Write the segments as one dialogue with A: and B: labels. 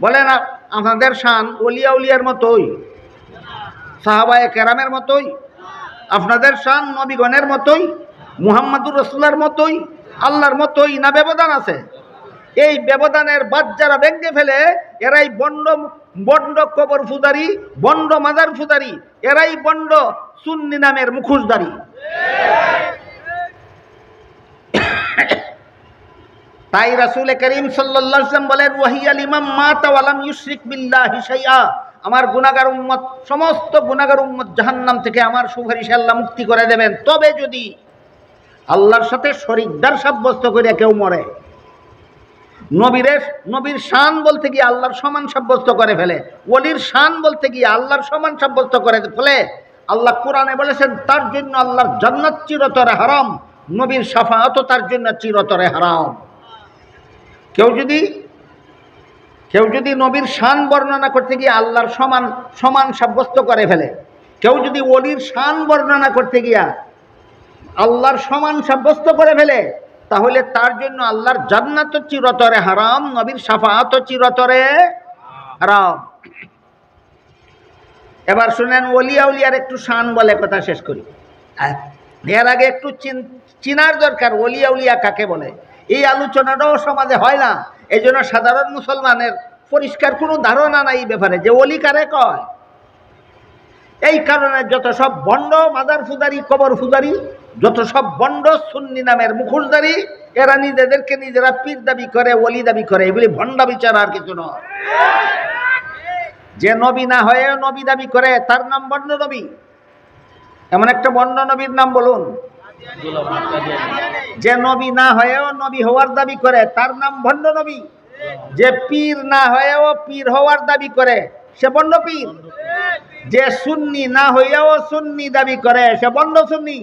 A: বলেন আপনাদের শান ওলিয়া উলিয়ার মতোই, সাহাবায়ে কেরামের মতোই, আপনাদের শান নবীগণের মতোই, মুহাম্মাদুর রাসূলের মতোই, আল্লাহর মতোই, না ব্যবধান আছে? এই ব্যবধানের বাদ যারা ভেঙে ফেলে এরাই বন্ড কবর ফুদারি, বন্ড মাজার ফুদারি, এরাই বন্ড সুন্নি নামের মুখোশধারী। তাই রাসূল করিম সাল্লাল্লাহু আলাইহি ওয়াসাল্লাম বলেন, ওয়াহিয়াল ইমাম মাতা ওয়া লাম ইউশরিক বিল্লাহি শাইআ, আমার গুনাহগার উম্মত, সমস্ত গুনাহগার উম্মত জাহান্নাম থেকে আমার সুপারিশে আল্লাহ মুক্তি করে দেবেন, তবে যদি আল্লাহর সাথে শরীকদার সাব্যস্ত করে কেউ মরে। নবীর শান বলতে গিয়ে আল্লাহর সমান সাব্যস্ত করে ফেলে, ওলির শান বলতে গিয়ে আল্লাহর সমান সাব্যস্ত করে ফেলে। আল্লাহ কোরআনে বলেছেন তার জন্য আল্লাহর জান্নাত চিরতরে হারাম, নবীর শাফাআতও তার জন্য চিরতরে হারাম। কেউ যদি নবীর শান বর্ণনা করতে গিয়ে আল্লাহর সমান সাব্যস্ত করে ফেলে, কেউ যদি ওলির শান বর্ণনা করতে গিয়া আল্লাহর সমান সাব্যস্ত করে ফেলে, তাহলে তার জন্য আল্লাহর জান্নাত চিরতরে হারাম, নবীর শাফাআত চিরতরে হারাম। এবার শুনেন, ওলিয়া উলিয়ার একটু শান বলে কথা শেষ করি। এর আগে একটু চিনার দরকার ওলিয়া উলিয়া কাকে বলে। এই আলোচনাটাও সমাজে হয় না, এই জন্য সাধারণ মুসলমানের পরিষ্কার কোনো ধারণা নাই এই ব্যাপারে যে ওলি কারে কয়। এই কারণে যত সব বন্ড মাজার ফুদারি, কবর ফুদারি, যত সব বন্ড সুন্নি নামের মুখোশধারী, এরা নিজেদেরকে নিজেরা পীর দাবি করে, ওলি দাবি করে, এগুলি ভণ্ডা বিচার আর কিছু নয়। যে নবী না হয়ে নবী দাবি করে তার নাম বন্ড নবী। এমন একটা বন্ড নবীর নাম বলুন। যে নবী না হয়েও নবী হওয়ার দাবি করে তার নাম ভণ্ড নবী। যে পীর না হয়েও পীর হওয়ার দাবি করে সে বন্ড পীর। যে সুন্নি না হইয়াও সুন্নি দাবি করে সে বন্ড সুন্নি।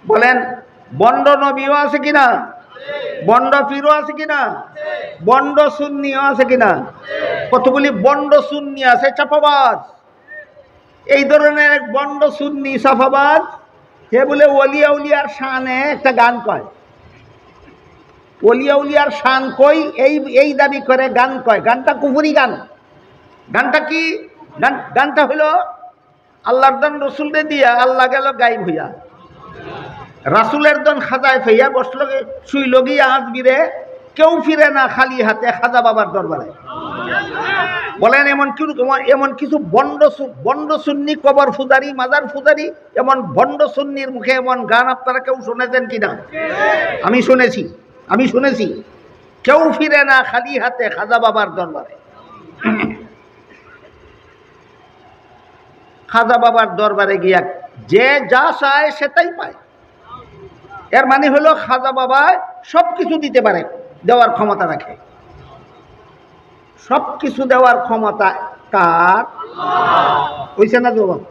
A: বলেন, বন্ড নবীও আছে কিনা? বন্ড পীরও আছে কিনা? বন্ড সুন্নিও আছে কিনা? কতগুলি বন্ড সুন্নি আছে চাপাবাজ। এই ধরনের এক বন্ড সুন্নি সাফাবাজ, সে বলে ওলিয়া উলিয়ার শানে একটা গান কয়। ওলিয়া উলিয়ার শান কই এই দাবি করে গান কয়। গানটা কুফরি গান। গানটা কি? গানটা হইল আল্লাহর দন রসুলরে দিয়া আল্লাহ গেল গায়েব হইয়া, রাসুলের দন খাজায় ফেইয়া বসল, শুইল গিয়া আজমিরে, কেউ ফিরে না খালি হাতে খাজা বাবার দরবারে। বলেন, এমন কিছু বন্ড সুন্নি, কবর ফুদারি, মাজার ফুদারি, এমন বন্ড সুন্নির মুখে এমন গান আপনারা কেউ শুনেছেন কিনা? আমি শুনেছি। কেউ ফিরে না খালি হাতে খাজা বাবার দরবারে। খাজা বাবার দরবারে গিয়া যে যা চায় সেটাই পায়। এর মানে হলো খাজা বাবা সব কিছু দিতে পারে, দেওয়ার ক্ষমতা রাখে। সব কিছু দেওয়ার ক্ষমতা কার? হইছে না জবাব?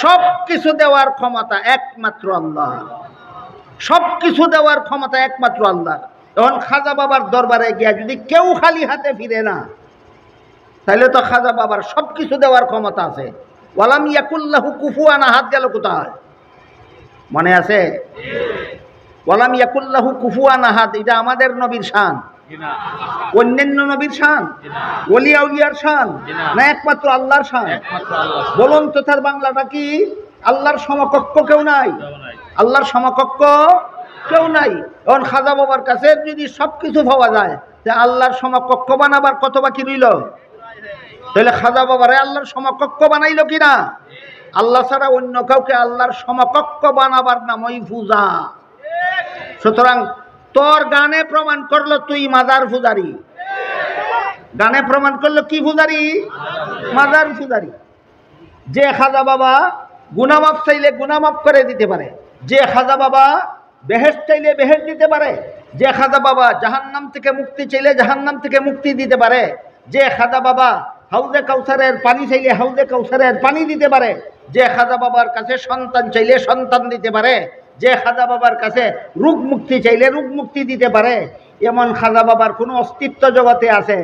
A: সব কিছু দেওয়ার ক্ষমতা একমাত্র আল্লাহ। সব কিছু দেওয়ার ক্ষমতা একমাত্র আল্লাহ। এখন খাজা বাবার দরবারে গিয়া যদি কেউ খালি হাতে ফিরে না, তাহলে তো খাজা বাবার সব কিছু দেওয়ার ক্ষমতা আছে। ওয়ালাম ইয়াকুল্লাহু কুফুয়ান আহাদ গেল কোথায়? মনে আছে? ওয়ালাম ইয়াকুল্লাহু কুফুয়ান আহাদ, এটা আমাদের নবীর শান, অন্যান্য নবীর শান, ওলিয়া উলিয়ার শান, না একমাত্র আল্লাহর শান? বলুন তো তার বাংলাটা কি? আল্লাহর সমকক্ষ কেউ নাই। আল্লাহর সমকক্ষ কেউ নাই। এখন খাজা বাবার কাছে যদি সব কিছু পাওয়া যায়, তা আল্লাহর সমকক্ষ বানাবার কত বাকি রইল? তাহলে খাজা বাবারে আল্লাহর সমকক্ষ বানাইল কিনা? আল্লাহ ছাড়া অন্য কাউকে আল্লাহর সমকক্ষ বানাবার নামই পূজা। সুতরাং তোর গানে প্রমাণ করলো তুই মাজার পূজারি। গানে প্রমাণ করলো কি পূজারি? মাজার পূজারি। যে খাজা বাবা গুনামাফ চাইলে গুনামাফ করে দিতে পারে, যে খাজা বাবা বেহেশত চাইলে বেহেশত দিতে পারে, যে খাজা বাবা জাহান্নাম থেকে মুক্তি চাইলে জাহান্নাম থেকে মুক্তি দিতে পারে, যে খাজা বাবা হাউজে কাউসারের পানি চাইলে হাউজে কাউসারের পানি দিতে পারে, যে খাজা বাবার কাছে সন্তান চাইলে সন্তান দিতে পারে, যে খাজা বাবার কাছে রোগ মুক্তি চাইলে রোগ মুক্তি দিতে পারে, এমন খাজা বাবার কোনো অস্তিত্ব জগতে আছে?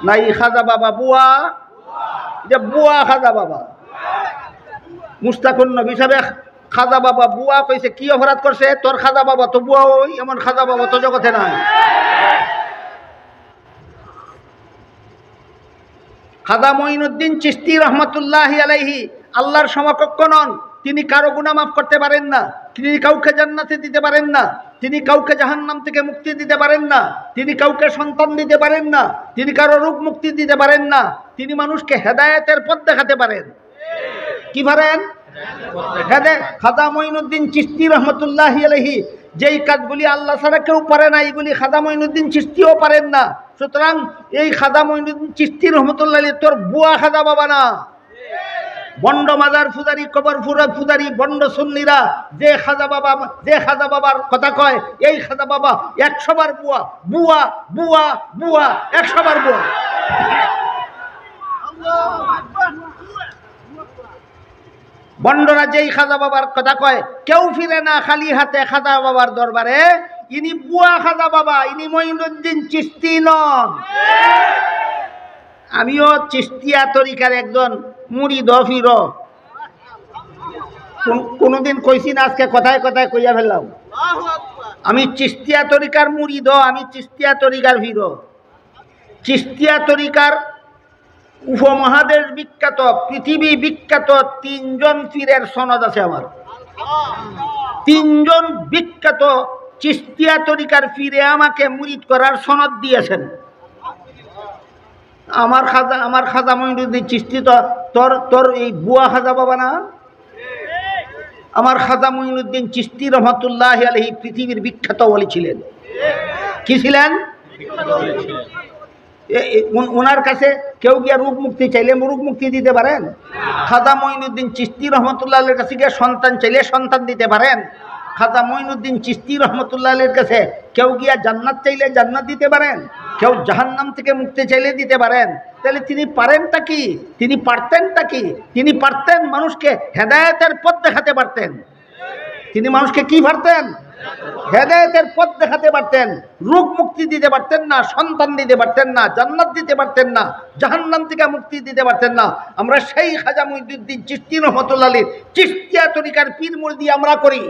A: নাই। খাজা বাবা বুয়া, যে বুয়া খাজা বাবা। মুস্তাকুন নবী সাহেব খাজা বাবা বুয়া কইছে, কি অপরাধ করছে? তোর খাজা বাবা তো বুয়া, ওই এমন খাজা বাবা তো জগতে নাই। খাজা মঈনুদ্দিন চিশতি রহমতুল্লাহি আলাইহি আল্লাহর সমকক্ষ নন। তিনি কারো গুনাহ মাফ করতে পারেন না, তিনি কাউকে জান্নাতে দিতে পারেন না, তিনি কাউকে জাহান্নাম থেকে মুক্তি দিতে পারেন না, তিনি কাউকে সন্তান দিতে পারেন না, তিনি কারো রোগ মুক্তি দিতে পারেন না। তিনি মানুষকে হেদায়েতের পথ দেখাতে পারেন। কি পারেন? খাজা মঈনুদ্দিন চিশতি রহমতুল্লাহি আলাইহি যেই কাজগুলি আল্লাহ ছাড়া কেউ পারে না, এইগুলি খাজা মঈনুদ্দিন চিশতিও পারেন না। সুতরাং এই খাজা মঈনুদ্দিন চিশতি রহমতুল্লাহ আলাইহি তোর বুয়া খাজা বাবা না। বন্ড মাজার পূজারি, কবর পূজারি, বন্ড সুন্নিরা যে খাজা বাবার কথা কয়, এই খাজা বাবা 100 বার বুয়া, বুয়া বুয়া বুয়া, 100 বার বুয়া। বন্ডরা যেই খাজা বাবার কথা কয়, কেউ ফিরে না খালি হাতে খাজা বাবার দরবারে। ইনি বুয়া খাজা বাবা, ইনি মঈনুদ্দিন চিশতি নন। আমিও চিশতিয়া তরিকার একজন মুরিদ ফির। কোনদিন কইছি না, আজকে কথায় কথায় কইয়া ফেললাম। আমি চিশতিয়া তরিকার মুরিদ, আমি চিশতিয়া তরিকার ফির। চিশতিয়া তরিকার উপমহাদেশ বিখ্যাত, পৃথিবী বিখ্যাত 3 জন পীরের সনদ আছে আমার। 3 জন বিখ্যাত চিশতিয়া তরিকার পীরে আমাকে মুরিদ করার সনদ দিয়েছেন। আমার খাজা মঈনুদ্দিন চিশতি তো তোর এই বুয়া খাজা বাবা না। আমার খাজা মঈনুদ্দিন চিশতি রহমতুল্লাহি আলাইহি পৃথিবীর বিখ্যাত ওলি ছিলেন। কি ছিলেন? ওনার কাছে কেউ গিয়া রোগ মুক্তি চাইলে রোগ মুক্তি দিতে পারেন? খাজা মঈনুদ্দিন চিশতি রহমতুল্লাহ আলাইহির কাছে গিয়ে সন্তান চাইলে সন্তান দিতে পারেন? খাজা মঈনুদ্দিন চিশতি রহমতুল্লাহ আলাইহির কাছে কেউ গিয়া জান্নাত চাইলে জান্নাত দিতে পারেন? কেউ জাহান্নাম থেকে মুক্তি চাইলে দিতে পারেন? তাহলে তিনি পারেনটা কি? তিনি পারতেনটা কি? তিনি পারতেন মানুষকে হেদায়েতের পথ দেখাতে পারতেন। তিনি মানুষকে কি পারতেন? হেদায়েতের পথ দেখাতে পারতেন। রোগ মুক্তি দিতে পারতেন না, সন্তান দিতে পারতেন না, জান্নাত দিতে পারতেন না, জাহান্নাম থেকে মুক্তি দিতে পারতেন না। আমরা সেই খাজা মঈনুদ্দিন চিশতি রহমতুল্লাহ আলাইহি চিশতিয়া তরিকার পীর মুরিদি আমরা করি।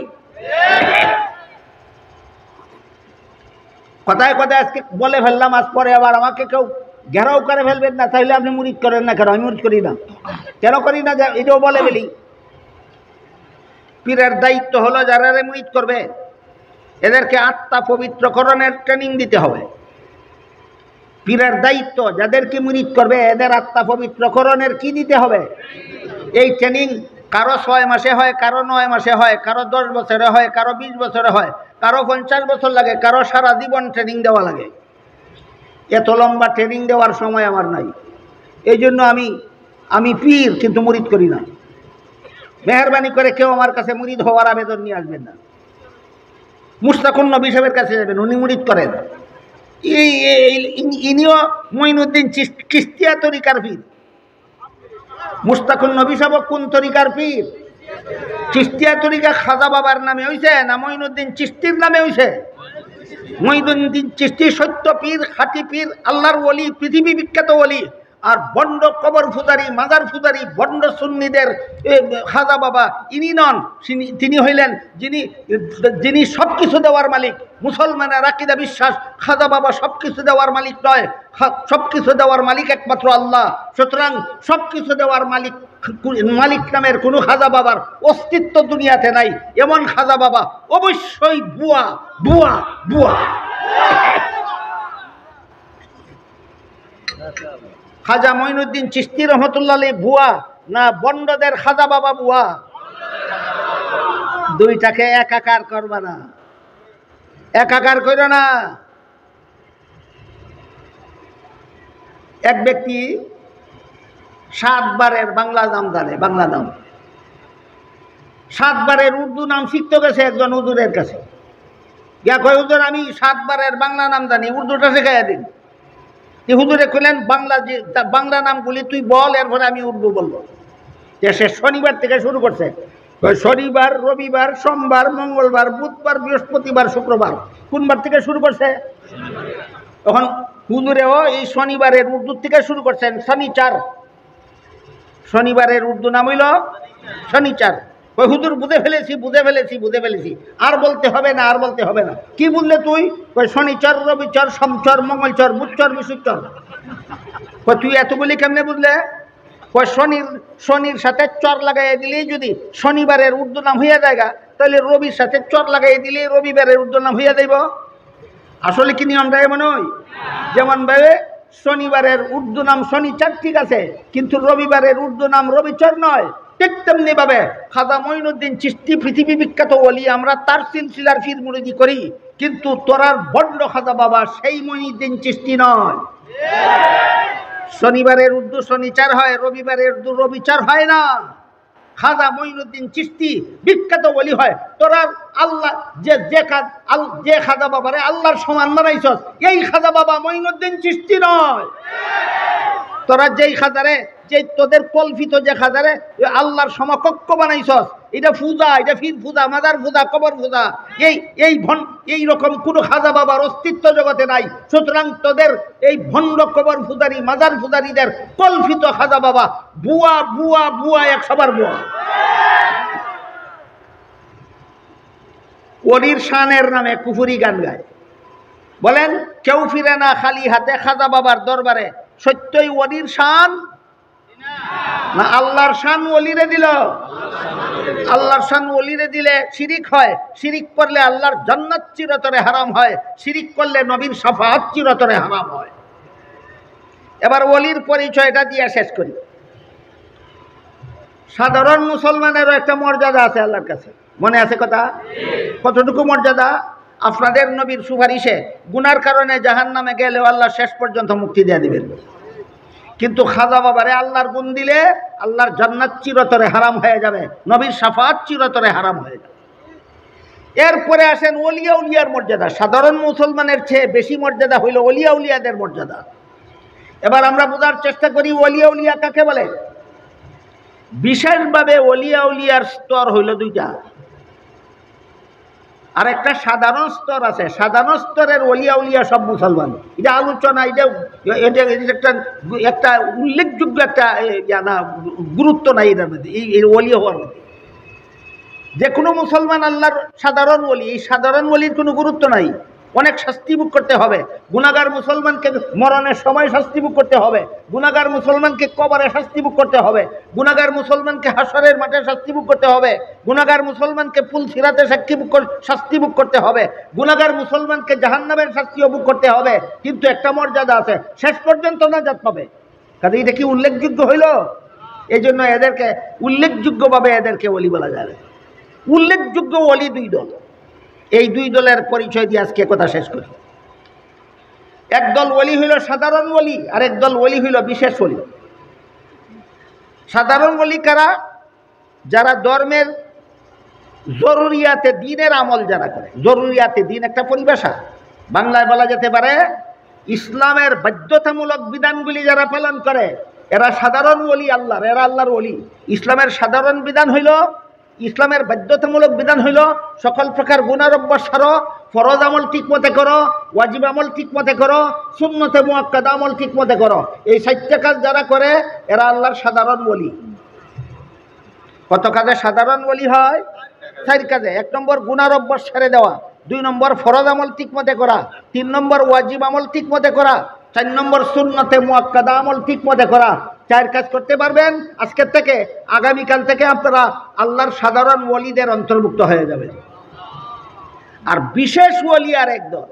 A: কথায় কথায় আজকে বলে ফেললাম, আজ পরে আবার আমাকে কেউ ঘেরাও করে ফেলবেন না, তাইলে আপনি মুরিদ করেন না কেন? আমি মুরিদ করি না। কেন করি না এটাও বলে ফেলি। পীরের দায়িত্ব হলো যারা মুরিদ করবে এদেরকে আত্মা পবিত্রকরণের ট্রেনিং দিতে হবে। পীরের দায়িত্ব যাদেরকে মুরিদ করবে এদের আত্মা পবিত্রকরণের কি দিতে হবে? এই ট্রেনিং কারো 6 মাসে হয়, কারো 9 মাসে হয়, কারো 10 বছরে হয়, কারো 20 বছরে হয়, কারো 50 বছর লাগে, কারো সারা জীবন ট্রেনিং দেওয়া লাগে। এত লম্বা ট্রেনিং দেওয়ার সময় আমার নাই। এই জন্য আমি পীর কিন্তু মুরিদ করি না। মেহরবানি করে কেউ আমার কাছে মুরিদ হওয়ার আবেদন নিয়ে আসবেন না। মুশতাকুন নবী সাহেবের কাছে যাবেন, উনি মুরিদ করেন। ইনিও মঈনুদ্দিন চিশতিয়া তরিকার পীর। মুশতাকুন নবী সাহেব কোন তরিকার পীর? চিশতিয়া তরিকা খাজা বাবার নামে হইছে না মঈনুদ্দিন চিশতির নামে হইছে? মঈনুদ্দিন চিশতি সত্য পীর, খাঁটি পীর, আল্লাহর ওলি, পৃথিবী বিখ্যাত ওলি। আর বন্ড কবর পূজারি, মাজার পূজারি, বন্ড সুন্নিদের খাজা বাবা ইনি নন। তিনি হইলেন যিনি সব কিছু দেওয়ার মালিক। মুসলমানের আকীদা বিশ্বাস খাজা বাবা সব কিছু দেওয়ার মালিক নয়, সব কিছু দেওয়ার মালিক একমাত্র আল্লাহ। সুতরাং সব কিছু দেওয়ার মালিক নামের কোনো খাজা বাবার অস্তিত্ব দুনিয়াতে নাই। এমন খাজা বাবা অবশ্যই বুয়া বুয়া বুয়া। খাজা মঈনুদ্দিন চিশতি রহমতুল্লাহ আলাইহি বুয়া না বন্ডদের খাজা বাবা বুয়া? দুইটাকে একাকার করবা না, একাকার করো না। এক ব্যক্তি 7 বারের বাংলা নাম জানে, বাংলা নাম 7 বারের উর্দু নাম শিখতে গেছে একজন হুজুরের কাছে। গিয়া কয়, হুজুর আমি 7 বারের বাংলা নাম জানি, উর্দুটা শেখাইয়া দিন। হুজুরে কইলেন বাংলা নামগুলি তুই বল, এরপরে আমি উর্দু বলবো। সে শনিবার থেকে শুরু করছে। শনিবার, রবিবার, সোমবার, মঙ্গলবার, বুধবার, বৃহস্পতিবার, শুক্রবার। কোন বার থেকে শুরু করছে? তখন হুজুরেও এই শনিবারের উর্দু থেকে শুরু করছেন শনিচার। শনিবারের উর্দু নাম হইল শনিচার। ওই হুজুর বুঝে ফেলেছি, আর বলতে হবে না, আর বলতে হবে না। কি বুঝলে তুই? ওই শনিচর, রবিচর, সোমচর, মঙ্গলচর, বুধচর, বিশুচর। তুই এতগুলি কেমনে বুঝলে? শনির সাথে চর লাগাইয়া দিলেই যদি শনিবারের উর্দু নাম হইয়া যায়গা, তাহলে রবির সাথে চর লাগাইয়া দিলেই রবিবারের উর্দু নাম হইয়া যাইব। আসলে কি নিয়মটা এমন হয়? যেমন ভাবে শনিবারের উর্দু নাম শনিচর, ঠিক আছে, কিন্তু রবিবারের উর্দু নাম রবিচর নয়। ঠিক তেমনি ভাবে খাজা মঈনুদ্দিন চিশতি পৃথিবী বিখ্যাত ওলি, আমরা তার সিলসিলার ফির মুরিদি করি, কিন্তু তোরার বড্ড খাজা বাবা সেই মঈনুদ্দিন চিশতি নয়। শনিবারের উর্দু শনিচার হয়, রবিবারের উর্দু রবিচার হয় না। খাজা মঈনুদ্দিন চিশতি বিখ্যাত ওলি হয়। তোরা আল্লাহ যে খাজা বাবারে আল্লাহর সমান বানাইছস, এই খাজা বাবা মঈনুদ্দিন চিশতি নয়। তোরা যেই খাজারে, যে তোদের কল্পিত যে খাজারে আল্লাহর সমকক্ষ বানাইছস, এটা পূজা, এটা ফির পূজা, মাজার পূজা, কবর পূজা, এই রকম কোনো খাজা বাবার অস্তিত্ব জগতে নাই। সুতরাং তোদের এই ভণ্ড কবর পূজারী, মাজার পূজারীদের কল্পিত খাজা বাবা বুয়া বুয়া বুয়া, একশোবার বুয়া। ওলির শানের নামে কুফুরি গান গায়, বলেন কেউ ফিরে না খালি হাতে খাজা বাবার দরবারে। সত্যই ওলির শান না আল্লাহর শান ওলিরে দিল? আল্লাহর শান ওলিরে দিলে শিরিক হয়, শিরিক করলে আল্লাহর জান্নাত চিরতরে হারাম হয়, শিরিক করলে নবীর শাফাআত চিরতরে হারাম হয়। এবার ওলির পরিচয়টা দিয়ে শেষ করি। সাধারণ মুসলমানেরও একটা মর্যাদা আছে আল্লাহর কাছে, মনে আছে কথা? কতটুকু মর্যাদা? আপনাদের নবীর সুপারিশে গুনার কারণে জাহান্নামে গেলেও আল্লাহ শেষ পর্যন্ত মুক্তি দিয়ে দিবেন, কিন্তু খাজা বাবারে আল্লাহর গুণ দিলে আল্লাহর জান্নাত চিরতরে হারাম হয়ে যাবে, নবীর শাফাআত চিরতরে হারাম হয়ে যাবে। এরপরে আসেন ওলিয়া উলিয়ার মর্যাদা। সাধারণ মুসলমানের চেয়ে বেশি মর্যাদা হইল ওলিয়া উলিয়াদের মর্যাদা। এবার আমরা বোঝার চেষ্টা করি ওলিয়া উলিয়া কাকে বলে। বিশেষভাবে ওলিয়া উলিয়ার স্তর হইল দুইটা, আর একটা সাধারণ স্তর আছে। সাধারণ স্তরের ওলিয়া উলিয়া সব মুসলমান, এটা আলোচনা, এটা একটা উল্লেখযোগ্য একটা গুরুত্ব নাই এটার মধ্যে, এই ওলিয়া হওয়ার মধ্যে। যে কোনো মুসলমান আল্লাহর সাধারণ ওলি, এই সাধারণ ওলির কোনো গুরুত্ব নাই। অনেক শাস্তি ভোগ করতে হবে। গুনাহগার মুসলমানকে মরণের সময় শাস্তি ভোগ করতে হবে, গুনাহগার মুসলমানকে কবরে শাস্তি ভোগ করতে হবে, গুনাহগার মুসলমানকে হাসরের মাঠে শাস্তি ভোগ করতে হবে, গুনাহগার মুসলমানকে পুল সিরাতে শাস্তি ভোগ করতে হবে, গুনাহগার মুসলমানকে জাহান্নামের শাস্তিও ভোগ করতে হবে। কিন্তু একটা মর্যাদা আছে, শেষ পর্যন্ত নাজাত পাবে। কাজে এটা কি উল্লেখযোগ্য হইল? এই জন্য এদেরকে উল্লেখযোগ্যভাবে এদেরকে ওলি বলা যাবে। উল্লেখযোগ্য ওলি দুই দল, এই দুই দলের পরিচয় দিয়ে আজকে কথা শেষ করি। একদল ওলি হইল সাধারণ ওলি, আর একদল ওলি হইল বিশেষ ওলি। সাধারণ ওলি কারা? যারা ধর্মের জরুরিয়াতে দিনের আমল যারা করে। জরুরিয়াতে দিন একটা পরিভাষা, বাংলায় বলা যেতে পারে ইসলামের বাধ্যতামূলক বিধানগুলি যারা পালন করে এরা সাধারণ ওলি আল্লাহর, এরা আল্লাহর ওলি। ইসলামের সাধারণ বিধান হইল, ইসলামের বাধ্যতামূলক বিধান হইল সকল প্রকার গুনার অভ্যাসারো, ফরজ আমল ঠিক মতে করো, ওয়াজিব আমল ঠিক মতে করো, সুন্নতে মুআক্কাদা আমল ঠিক মতে করো। এই 4টা কাজ যারা করে এরা আল্লাহর সাধারণ ওলি। কত কাজে সাধারণ ওলি হয়? 4 কাজে। 1 নম্বর গুনার অভ্যাস ছেড়ে দেওয়া, 2 নম্বর ফরজ আমল ঠিক মতে করা, 3 নম্বর ওয়াজিব আমল ঠিক মতে করা, 4 নম্বর সুন্নতে মুআক্কাদা আমল ঠিক মতে করা। 4 কাজ করতে পারবেন, আজকের থেকে আগামীকাল থেকে আপনারা আল্লাহর সাধারণ ওলিদের অন্তর্ভুক্ত হয়ে যাবেন। আর বিশেষ ওলি আর একদল।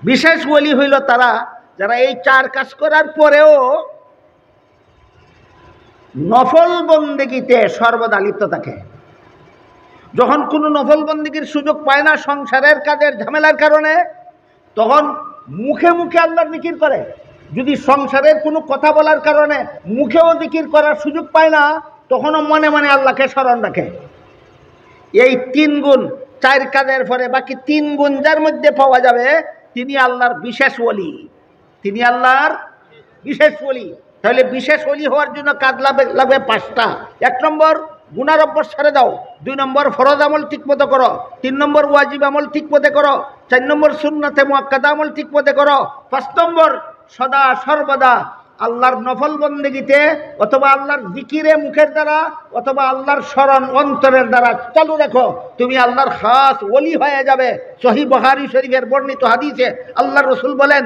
A: বিশেষ ওলি হইল তারা যারা এই 4 কাজ করার পরেও নফল বন্দেগীতে সর্বদা লিপ্ত থাকে। যখন কোনো নফল বন্দেগীর সুযোগ পায় না সংসারের কাজের ঝামেলার কারণে, তখন মুখে মুখে আল্লাহর জিকির করে। যদি সংসারের কোনো কথা বলার কারণে মুখেও জিকির করার সুযোগ পায় না, তখনও মনে মনে আল্লাহকে স্মরণ রাখে। এই 3 গুণ 4 কাজের পরে বাকি 3 গুণ যার মধ্যে পাওয়া যাবে তিনি আল্লাহর বিশেষ ওলি, তিনি আল্লাহর বিশেষ ওলি। তাহলে বিশেষ ওলি হওয়ার জন্য কাজ লাগবে 5টা। 1 নম্বর গুনার অভ্যাস ছেড়ে দাও, 2 নম্বর ফরজ আমল ঠিক মতো করো, 3 নম্বর ওয়াজিব আমল ঠিক মতো করো, 4 নম্বর সুন্নতে মুআক্কাদা আমল ঠিক মতো করো, 5 নম্বর সদা সর্বদা আল্লাহর নফল বন্দেগীতে অথবা আল্লাহর জিকিরে মুখের দ্বারা অথবা আল্লাহর স্মরণ অন্তরের দ্বারা চালু রাখো, তুমি আল্লাহর খাস ওলি হয়ে যাবে। সহিহ বুখারী শরীফের বর্ণিত হাদিসে আল্লাহর রাসূল বলেন,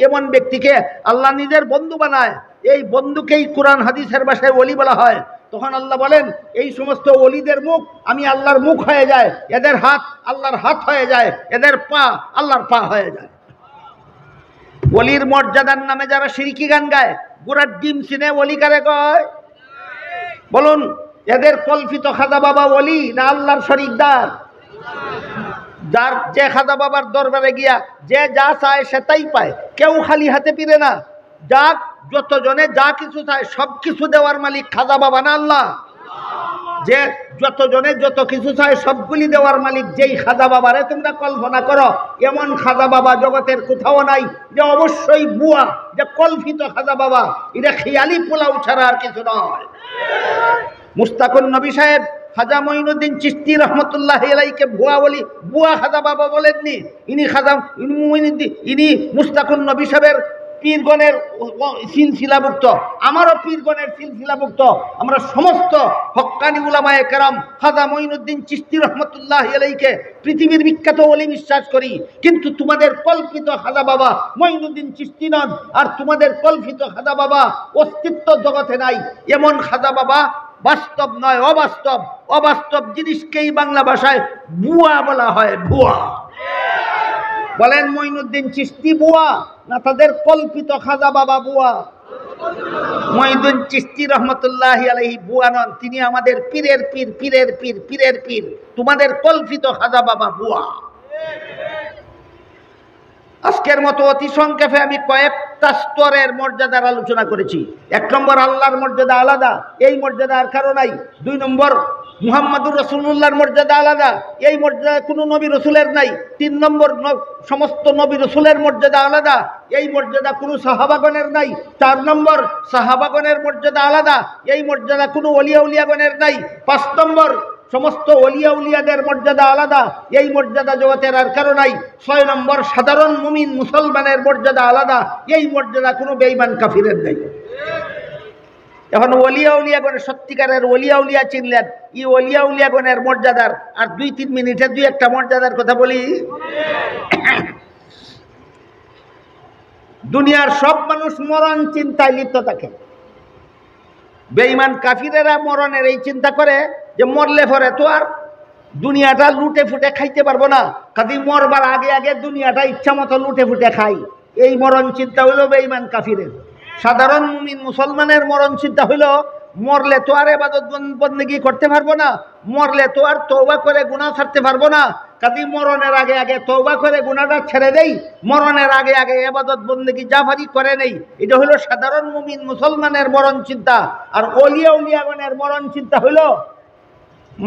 A: এমন ব্যক্তিকে আল্লাহ নিজের বন্ধু বানায়, এই বন্ধুকেই কোরআন হাদিসের ভাষায় ওলি বলা হয়। তখন আল্লাহ বলেন, এই সমস্ত ওলিদের মুখ আমি আল্লাহর মুখ হয়ে যায়, এদের হাত আল্লাহর হাত হয়ে যায়, এদের পা আল্লাহর পা হয়ে যায়। ওলির মর্যাদার নামে যারা শিরকি গান গায়, গোড়ার ডিম চিনে ওলি কারে কয় বলুন? এদের কল্পিত খাজা বাবা ওলি না আল্লাহর শরীকদার? যার যে খাজা বাবার দরবারে গিয়া যে যা চায় সে তাই পায়, কেউ খালি হাতে ফিরে না। যাক যতজনে যা কিছু চায় সব কিছু দেওয়ার মালিক খাজা বাবা না আল্লাহ? যে যতজনে যত কিছু চায় সবগুলি দেওয়ার মালিক যেই খাজা বাবারে তোমরা কল্পনা করো, এমন খাজা বাবা জগতের কোথাও নাই, যে অবশ্যই বুয়া, যে কল্পিত খাজা বাবা। এটা খেয়ালি পোলাও ছাড়া আর কিছু নয়। মুস্তাকুন নবী সাহেব খাজা মঈনুদ্দিন চিশতি রহমতুল্লাহ আলাইহিকে বুয়া খাজা বাবা বলেননি। ইনি মুস্তাকুন নবী সাহেবের পীরগণের সিলসিলাভুক্ত, আমারও পীরগণের সিলসিলাভুক্ত। আমরা সমস্ত হক্কানি উলামায়ে কেরাম খাজা মঈনুদ্দিন চিশতি রহমতুল্লাহ আলাইহিকে পৃথিবীর বিখ্যাত ওলি বিশ্বাস করি। কিন্তু তোমাদের কল্পিত খাজা বাবা মঈনুদ্দিন চিশতি নন, আর তোমাদের কল্পিত খাজা বাবা অস্তিত্ব জগতে নাই। এমন খাজা বাবা বাস্তব নয়, অবাস্তব। অবাস্তব জিনিসকেই বাংলা ভাষায় বুয়া বলা হয়, ভুয়া। বলেন মঈনুদ্দিন চিশতি বুয়া না তাদের কল্পিত খাজা বাবা বুয়া? মঈনুদ্দিন চিশতি রহমতুল্লাহি আলাইহি বুয়া নন, তিনি আমাদের পীরের পীর, পীরের পীর, পীরের পীর। তোমাদের কল্পিত খাজা বাবা বুয়া। আজকের মতো অতি সংক্ষেপে আমি কয়েকটা স্তরের মর্যাদার আলোচনা করেছি। 1 নম্বর, আল্লাহর মর্যাদা আলাদা, এই মর্যাদা আর কারো নাই। 2 নম্বর, মুহাম্মাদুর রাসূলুল্লাহর মর্যাদা আলাদা, এই মর্যাদা কোনো নবী রসুলের নাই। 3 নম্বর, সমস্ত নবী রসুলের মর্যাদা আলাদা, এই মর্যাদা কোনো সাহাবাগণের নাই। 4 নম্বর, সাহাবাগণের মর্যাদা আলাদা, এই মর্যাদা কোনো ওলিয়া উলিয়াগণের নাই। 5 নম্বর, সমস্ত ওলিয়া উলিয়াদের মর্যাদা আলাদা, এই মর্যাদা জগতের আর কারো নাই। 6 নম্বর, সাধারণ মুমিন মুসলমানের মর্যাদা আলাদা, এই মর্যাদা কোনো বেঈমান কাফিরের নাই। এখন ওলিয়া উলিয়াগণের সত্যিকারের ওলিয়া উলিয়া চিনলেন, এই ওলিয়া উলিয়াগণের মর্যাদার আর 2-3 মিনিটে 2-1টা মর্যাদার কথা বলি। দুনিয়ার সব মানুষ মরণ চিন্তায় লিপ্ত থাকে। বেঈমান কাফিরেরা মরণের এই চিন্তা করে যে মরলে পরে তো আর দুনিয়াটা লুটে ফুটে খাইতে পারবো না, কাজে মরবার আগে আগে দুনিয়াটা ইচ্ছা মতো লুটে ফুটে খাই। এই মরণ চিন্তা হইল বেঈমান কাফিরের। সাধারণ মুমিন মুসলমানের মরণ চিন্তা হইল মরলে তো আর ইবাদত বন্দেগী করতে পারবো না, মরলে তো আর তওবা করে গুনাহ ছাড়তে পারবো না, কাজে মরণের আগে আগে তওবা করে গুনাহটা ছেড়ে দেই, মরণের আগে আগে ইবাদত বন্দেগী জাফারি করে নেই। এটা হলো সাধারণ মুমিন মুসলমানের মরণ চিন্তা। আর ওলিয়া উলিয়াগণের মরণ চিন্তা হইল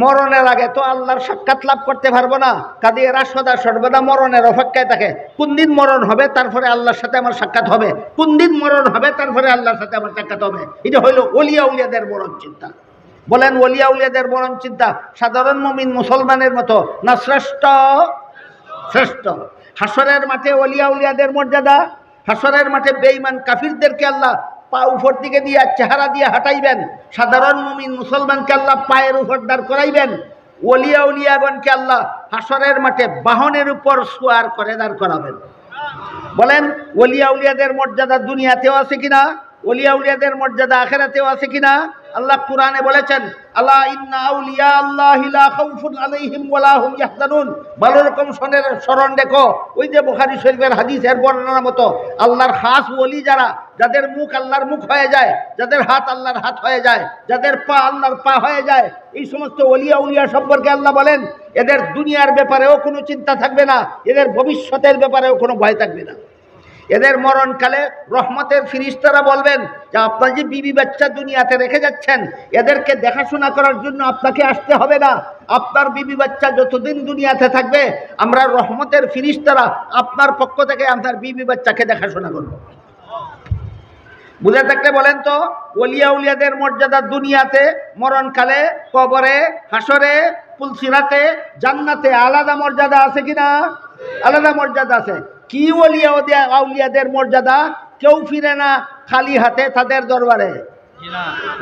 A: মরণের আগে তো আল্লাহর সাক্ষাৎ লাভ করতে পারবো না, কাজে এরা সদা সর্বদা মরণের অপেক্ষায় থাকে। কোন দিন মরণ হবে তারপরে আল্লাহর সাথে আমার সাক্ষাৎ হবে, কোন দিন মরণ হবে তারপরে আল্লাহর সাথে আমার সাক্ষাৎ হবে। এটা হইল ওলিয়া উলিয়াদের মরণ চিন্তা। বলেন ওলিয়া উলিয়াদের মরণ চিন্তা সাধারণ মুমিন মুসলমানের মতো না শ্রেষ্ঠ? শ্রেষ্ঠ। হাসরের মাঠে ওলিয়া উলিয়াদের মর্যাদা, হাসরের মাঠে বেঈমান কাফিরদেরকে আল্লাহ পা উপর দিকে দিয়ে চেহারা দিয়ে হাঁটাইবেন, সাধারণ মুমিন মুসলমানকে আল্লাহ পায়ের উপর দাঁড় করাইবেন। ওলিয়া উলিয়াগণকে আল্লাহ হাসরের মাঠে বাহনের উপর সুয়ার করে দাঁড় করাবেন। বলেন ওলিয়া উলিয়াদের মর্যাদা দুনিয়াতেও আছে কিনা? ওলিয়া উলিয়াদের মর্যাদা আখিরাতেও আছে কিনা? আল্লাহ কুরআনে বলেছেন, আলা ইন্না আউলিয়া আল্লাহি লা খাউফুন আলাইহিম ওয়া লা হুম ইয়াহজানুন। ভালো রকম স্মরণ রেখো, ওই যে বুখারী শরীফের হাদিসের বর্ণনার মতো আল্লাহর খাস ওলি যারা, যাদের মুখ আল্লাহর মুখ হয়ে যায়, যাদের হাত আল্লাহর হাত হয়ে যায়, যাদের পা আল্লাহর পা হয়ে যায়, এই সমস্ত ওলিয়া উলিয়া সম্পর্কে আল্লাহ বলেন এদের দুনিয়ার ব্যাপারেও কোনো চিন্তা থাকবে না, এদের ভবিষ্যতের ব্যাপারেও কোনো ভয় থাকবে না। এদের মরণকালে রহমতের ফিরিস্তারা বলবেন যে আপনার যে বিবি বাচ্চা দুনিয়াতে রেখে যাচ্ছেন, এদেরকে দেখাশোনা করার জন্য আপনাকে আসতে হবে না। আপনার বিবি বাচ্চা যতদিন দুনিয়াতে থাকবে আমরা রহমতের ফিরিস্তারা আপনার পক্ষ থেকে আপনার বিবি বাচ্চাকে দেখাশোনা করব। বুঝে থাকলে বলেন তো, ওলিয়া উলিয়াদের মর্যাদা দুনিয়াতে, মরণকালে, কবরে, হাসরে, পুলসিরাতে, জান্নাতে আলাদা মর্যাদা আছে কিনা? আলাদা মর্যাদা আছে। কি ওলিয়া উলিয়াদের মর্যাদা? কেউ ফিরে না খালি হাতে তাদের দরবারে।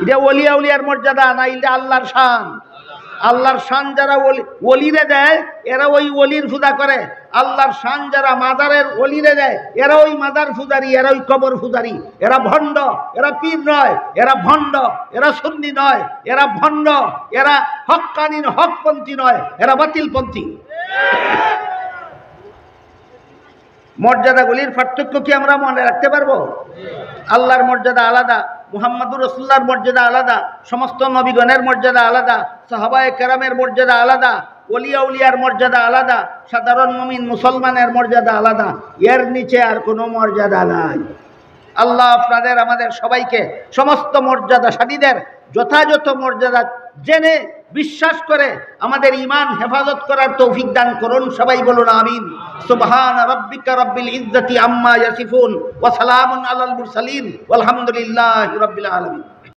A: এটা ওলিয়া উলিয়ার মর্যাদা না, এটা আল্লাহর শান। আল্লাহর শান যারা ওলিরে দেয় এরা ওই ওলির পূজা করে, আল্লাহর শান যারা মাজারের ওলিরে দেয় এরা ওই মাজার পূজারি, এরা ওই কবর পূজারি। এরা ভণ্ড, এরা পীর নয়, এরা ভণ্ড, এরা সুন্নি নয়, এরা ভণ্ড, এরা হক্কানি হকপন্থী নয়, এরা বাতিলপন্থী। মর্যাদাগুলির পার্থক্য কি আমরা মনে রাখতে পারবো? আল্লাহর মর্যাদা আলাদা, মুহাম্মদুর রাসূলুল্লাহর মর্যাদা আলাদা, সমস্ত নবীগণের মর্যাদা আলাদা, সাহাবায়ে কেরামের মর্যাদা আলাদা, ওলিয়া উলিয়ার মর্যাদা আলাদা, সাধারণ মুমিন মুসলমানের মর্যাদা আলাদা। এর নিচে আর কোনো মর্যাদা নাই। আল্লাহ আপনাদের আমাদের সবাইকে সমস্ত মর্যাদাশালীদের যথাযথ মর্যাদা জেনে বিশ্বাস করে আমাদের ঈমান হেফাজত করার তৌফিক দান করুন। সবাই বলুন আমিন। সুবহান রাব্বিকা রাব্বিল ইজ্জাতি আম্মা ইয়াসিফুন ওয়া সালামুন আলাল মুরসালিন ওয়ালহামদুলিল্লাহি রাব্বিল আলামিন।